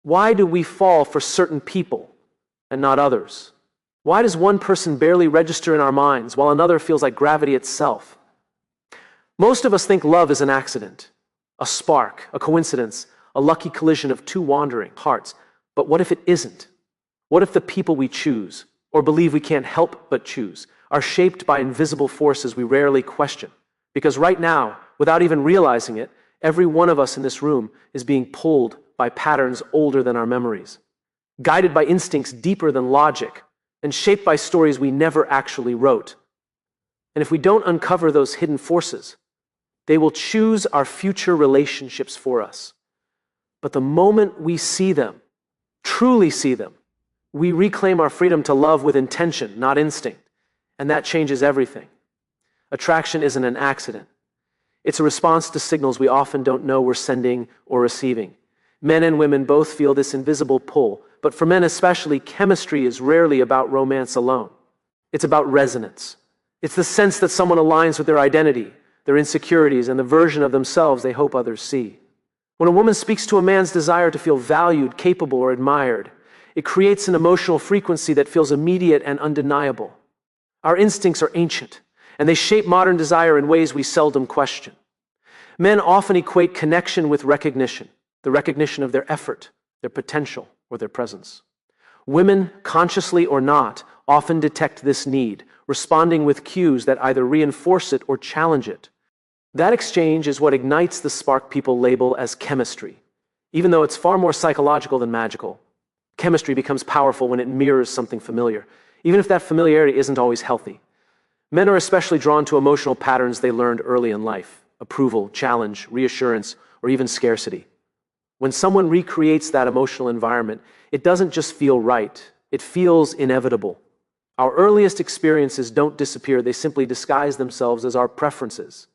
Why do we fall for certain people and not others? Why does one person barely register in our minds while another feels like gravity itself? Most of us think love is an accident, a spark, a coincidence, a lucky collision of two wandering hearts. But what if it isn't? What if the people we choose, or believe we can't help but choose, are shaped by invisible forces we rarely question? Because right now, without even realizing it, every one of us in this room is being pulled by patterns older than our memories, guided by instincts deeper than logic, and shaped by stories we never actually wrote. And if we don't uncover those hidden forces, they will choose our future relationships for us. But the moment we see them, truly see them, we reclaim our freedom to love with intention, not instinct. And that changes everything. Attraction isn't an accident. It's a response to signals we often don't know we're sending or receiving. Men and women both feel this invisible pull, but for men especially, chemistry is rarely about romance alone. It's about resonance. It's the sense that someone aligns with their identity, their insecurities, and the version of themselves they hope others see. When a woman speaks to a man's desire to feel valued, capable, or admired, it creates an emotional frequency that feels immediate and undeniable. Our instincts are ancient, and they shape modern desire in ways we seldom question. Men often equate connection with recognition, the recognition of their effort, their potential, or their presence. Women, consciously or not, often detect this need, responding with cues that either reinforce it or challenge it. That exchange is what ignites the spark people label as chemistry. Even though it's far more psychological than magical, chemistry becomes powerful when it mirrors something familiar, even if that familiarity isn't always healthy. Men are especially drawn to emotional patterns they learned early in life: approval, challenge, reassurance, or even scarcity. When someone recreates that emotional environment, it doesn't just feel right, it feels inevitable. Our earliest experiences don't disappear, they simply disguise themselves as our preferences.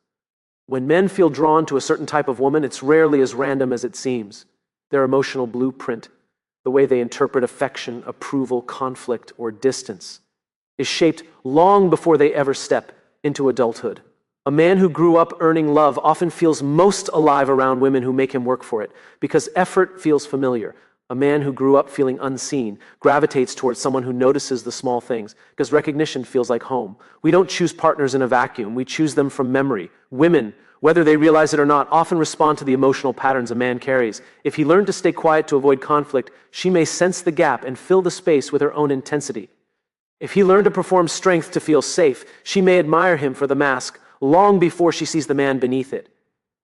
When men feel drawn to a certain type of woman, it's rarely as random as it seems. Their emotional blueprint, the way they interpret affection, approval, conflict, or distance, is shaped long before they ever step into adulthood. A man who grew up earning love often feels most alive around women who make him work for it, because effort feels familiar. A man who grew up feeling unseen gravitates towards someone who notices the small things, because recognition feels like home. We don't choose partners in a vacuum, we choose them from memory. Women, whether they realize it or not, often respond to the emotional patterns a man carries. If he learned to stay quiet to avoid conflict, she may sense the gap and fill the space with her own intensity. If he learned to perform strength to feel safe, she may admire him for the mask long before she sees the man beneath it.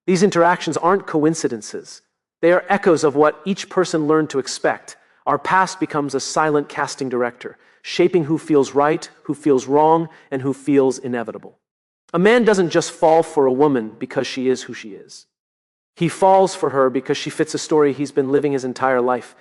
These interactions aren't coincidences. They are echoes of what each person learned to expect. Our past becomes a silent casting director, shaping who feels right, who feels wrong, and who feels inevitable. A man doesn't just fall for a woman because she is who she is. He falls for her because she fits a story he's been living his entire life.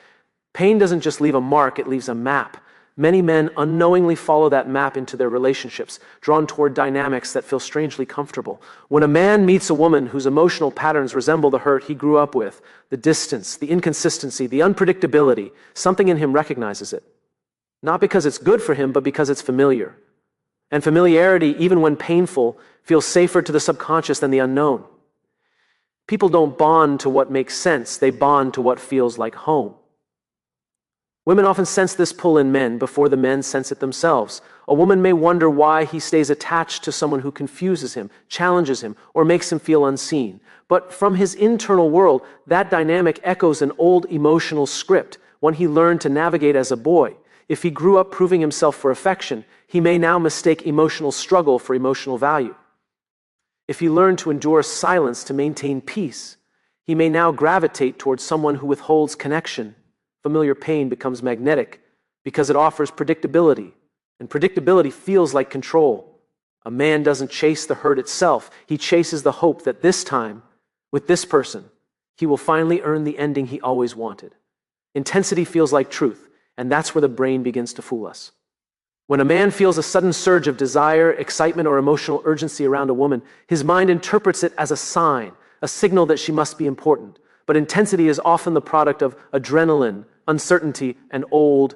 Pain doesn't just leave a mark, it leaves a map. Many men unknowingly follow that map into their relationships, drawn toward dynamics that feel strangely comfortable. When a man meets a woman whose emotional patterns resemble the hurt he grew up with, the distance, the inconsistency, the unpredictability, something in him recognizes it. Not because it's good for him, but because it's familiar. And familiarity, even when painful, feels safer to the subconscious than the unknown. People don't bond to what makes sense, they bond to what feels like home. Women often sense this pull in men before the men sense it themselves. A woman may wonder why he stays attached to someone who confuses him, challenges him, or makes him feel unseen. But from his internal world, that dynamic echoes an old emotional script, one he learned to navigate as a boy. If he grew up proving himself for affection, he may now mistake emotional struggle for emotional value. If he learned to endure silence to maintain peace, he may now gravitate towards someone who withholds connection. Familiar pain becomes magnetic because it offers predictability, and predictability feels like control. A man doesn't chase the hurt itself, he chases the hope that this time, with this person, he will finally earn the ending he always wanted. Intensity feels like truth, and that's where the brain begins to fool us. When a man feels a sudden surge of desire, excitement, or emotional urgency around a woman, his mind interprets it as a sign, a signal that she must be important. But intensity is often the product of adrenaline, uncertainty, and old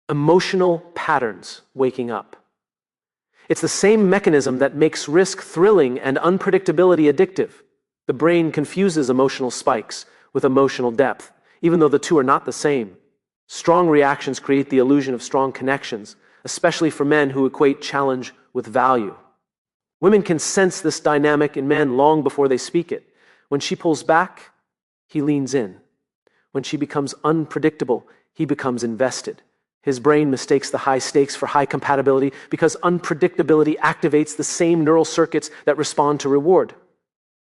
emotional patterns waking up. It's the same mechanism that makes risk thrilling and unpredictability addictive. The brain confuses emotional spikes with emotional depth. even though the two are not the same. Strong reactions create the illusion of strong connections, especially for men who equate challenge with value. Women can sense this dynamic in men long before they speak it. When she pulls back, he leans in. When she becomes unpredictable, he becomes invested. His brain mistakes the high stakes for high compatibility because unpredictability activates the same neural circuits that respond to reward.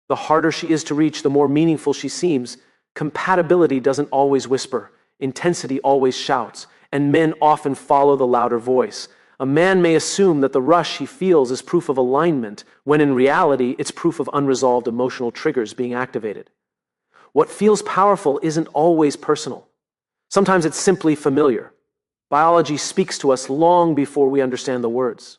The harder she is to reach, the more meaningful she seems. Compatibility doesn't always whisper. Intensity always shouts, and men often follow the louder voice. A man may assume that the rush he feels is proof of alignment, when in reality, it's proof of unresolved emotional triggers being activated. What feels powerful isn't always personal. Sometimes it's simply familiar. Biology speaks to us long before we understand the words.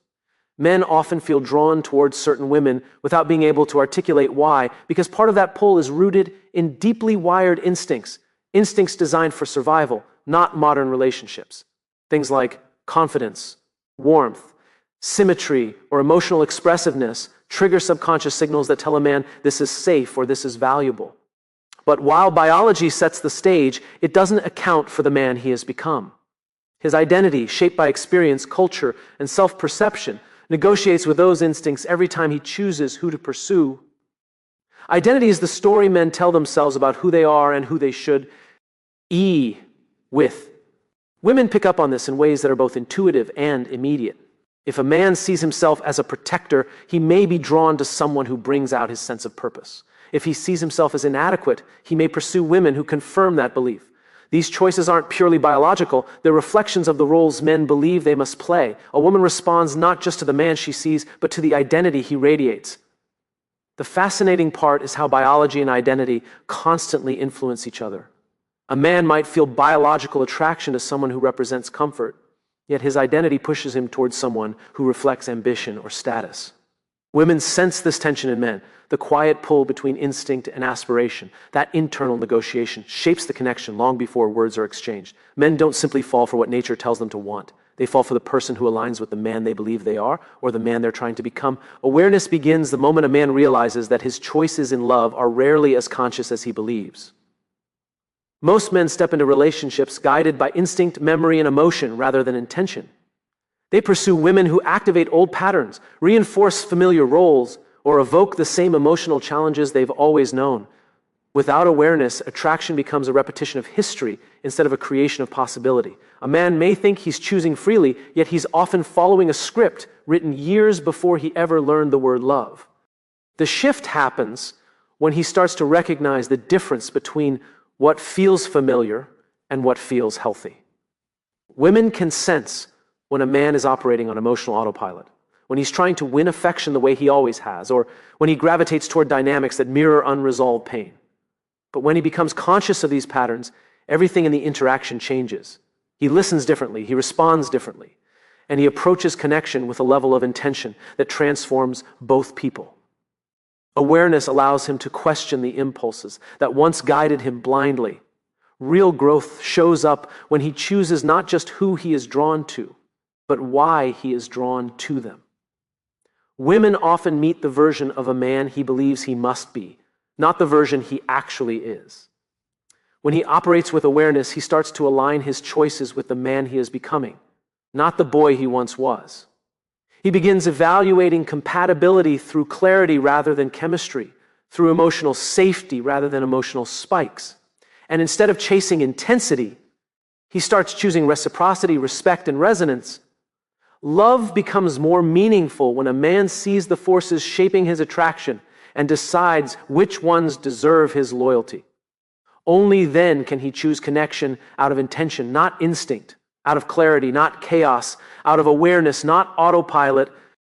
Men often feel drawn towards certain women without being able to articulate why, because part of that pull is rooted in deeply wired instincts designed for survival, not modern relationships. Things like confidence, warmth, symmetry, or emotional expressiveness trigger subconscious signals that tell a man this is safe or this is valuable. But while biology sets the stage, it doesn't account for the man he has become. His identity, shaped by experience, culture, and self-perception, negotiates with those instincts every time he chooses who to pursue. Identity is the story men tell themselves about who they are and who they should with. Women pick up on this in ways that are both intuitive and immediate. If a man sees himself as a protector, he may be drawn to someone who brings out his sense of purpose. If he sees himself as inadequate, he may pursue women who confirm that belief. These choices aren't purely biological, they're reflections of the roles men believe they must play. A woman responds not just to the man she sees, but to the identity he radiates. The fascinating part is how biology and identity constantly influence each other. A man might feel biological attraction to someone who represents comfort, yet his identity pushes him towards someone who reflects ambition or status. Women sense this tension in men. The quiet pull between instinct and aspiration, that internal negotiation, shapes the connection long before words are exchanged. Men don't simply fall for what nature tells them to want. They fall for the person who aligns with the man they believe they are or the man they're trying to become. Awareness begins the moment a man realizes that his choices in love are rarely as conscious as he believes. Most men step into relationships guided by instinct, memory, and emotion rather than intention. They pursue women who activate old patterns, reinforce familiar roles, or evoke the same emotional challenges they've always known. Without awareness, attraction becomes a repetition of history instead of a creation of possibility. A man may think he's choosing freely, yet he's often following a script written years before he ever learned the word love. The shift happens when he starts to recognize the difference between what feels familiar and what feels healthy. Women can sense when a man is operating on emotional autopilot, when he's trying to win affection the way he always has, or when he gravitates toward dynamics that mirror unresolved pain. But when he becomes conscious of these patterns, everything in the interaction changes. He listens differently, he responds differently, and he approaches connection with a level of intention that transforms both people. Awareness allows him to question the impulses that once guided him blindly. Real growth shows up when he chooses not just who he is drawn to, but why he is drawn to them. Women often meet the version of a man he believes he must be, not the version he actually is. When he operates with awareness, he starts to align his choices with the man he is becoming, not the boy he once was. He begins evaluating compatibility through clarity rather than chemistry, through emotional safety rather than emotional spikes. And instead of chasing intensity, he starts choosing reciprocity, respect, and resonance. Love becomes more meaningful when a man sees the forces shaping his attraction and decides which ones deserve his loyalty. Only then can he choose connection out of intention, not instinct, out of clarity, not chaos, out of awareness, not autopilot,